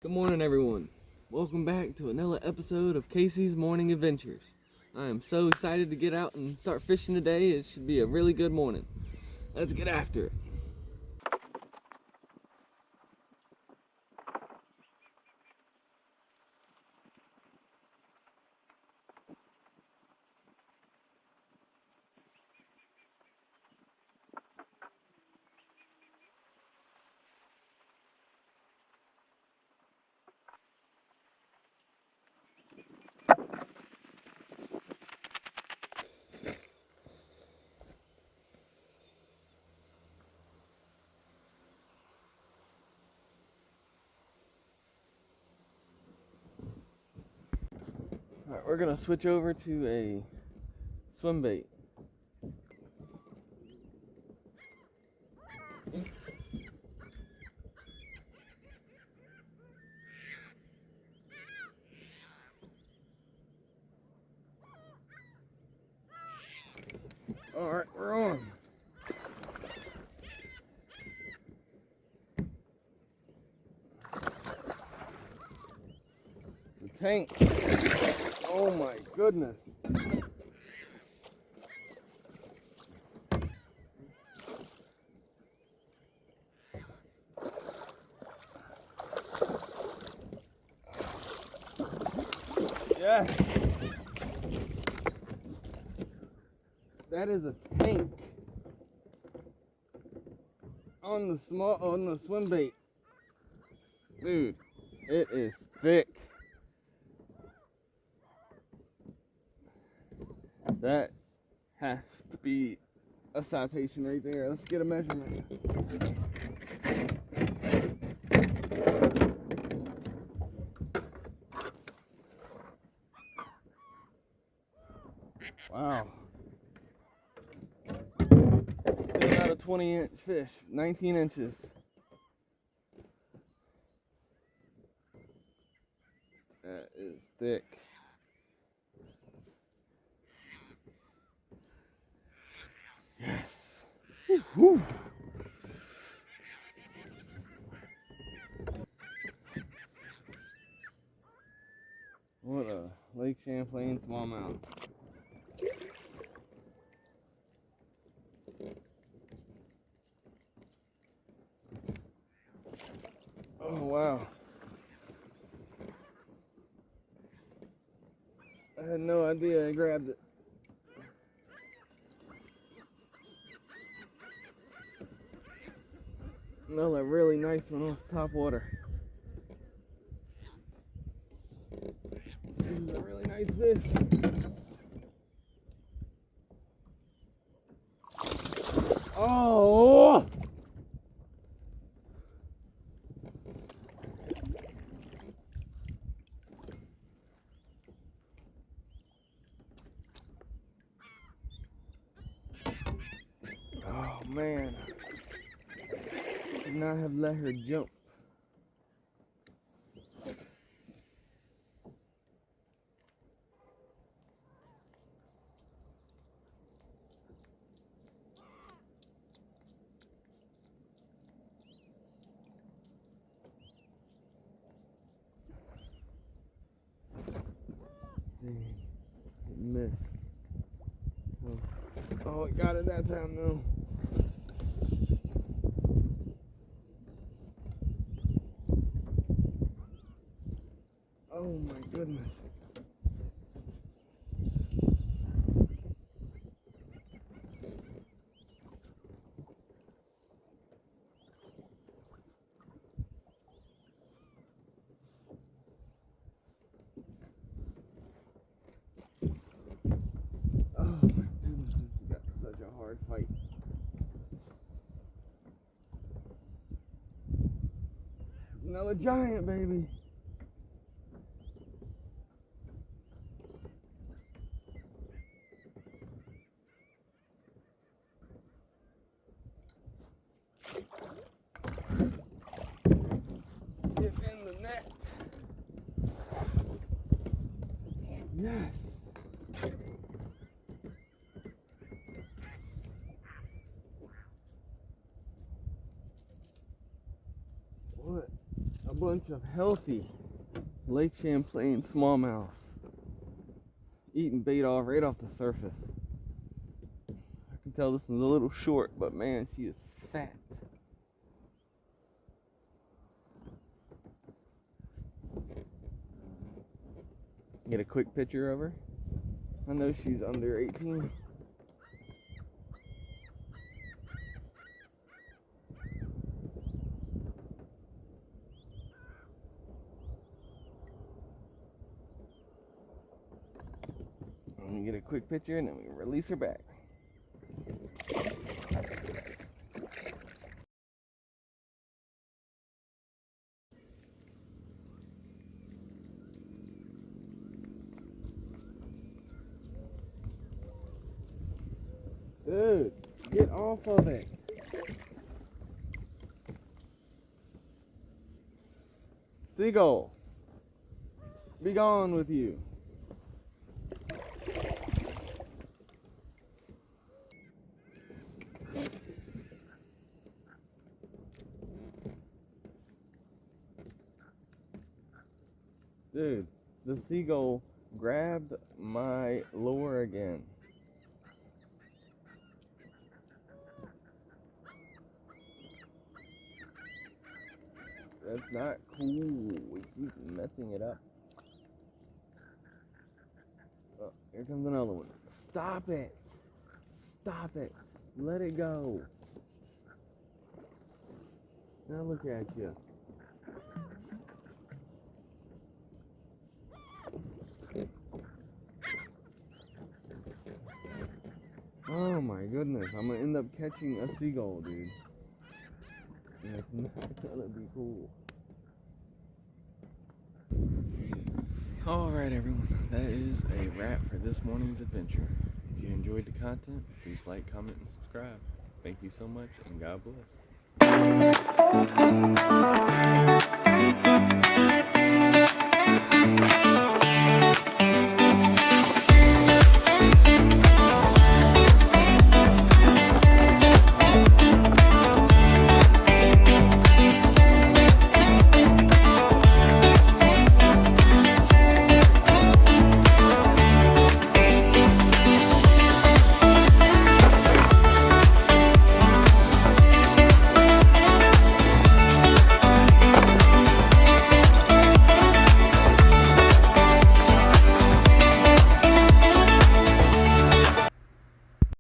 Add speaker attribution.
Speaker 1: Good morning, everyone. Welcome back to another episode of Casey's Morning Adventures. I am so excited to get out and start fishing today. It should be a really good morning. Let's get after it. Alright, we're gonna switch over to a swim bait. Alright, we're on. The tank. Oh my goodness. Yeah. That is a tank on the swim bait. Dude, it is thick. That has to be a citation right there. Let's get a measurement. Wow. Still not a 20-inch fish, 19 inches. That is thick. Yes. Whew. What a Lake Champlain smallmouth. Oh wow. I had no idea I grabbed it. Another really nice one off top water. This is a really nice fish. Oh! Oh man. Should not have let her jump. Dang, it missed. Oh, it got it that time though. Oh my goodness. Oh my goodness, this got such a hard fight. It's another giant, baby. Get in the net. Yes. What a bunch of healthy Lake Champlain smallmouth eating bait off right off the surface. I can tell this one's a little short, but man, she is fat. Get a quick picture of her. I know she's under 18. Let me get a quick picture and then we release her back. Dude, get off of it. Seagull, be gone with you. Dude, the seagull grabbed my lure again. That's not cool. It keeps messing it up. Oh, here comes another one. Stop it. Stop it. Let it go. Now look at you. Oh my goodness. I'm going to end up catching a seagull, dude. And it's not going to be cool. Alright everyone, that is a wrap for this morning's adventure. If you enjoyed the content, please like, comment, and subscribe. Thank you so much, and God bless.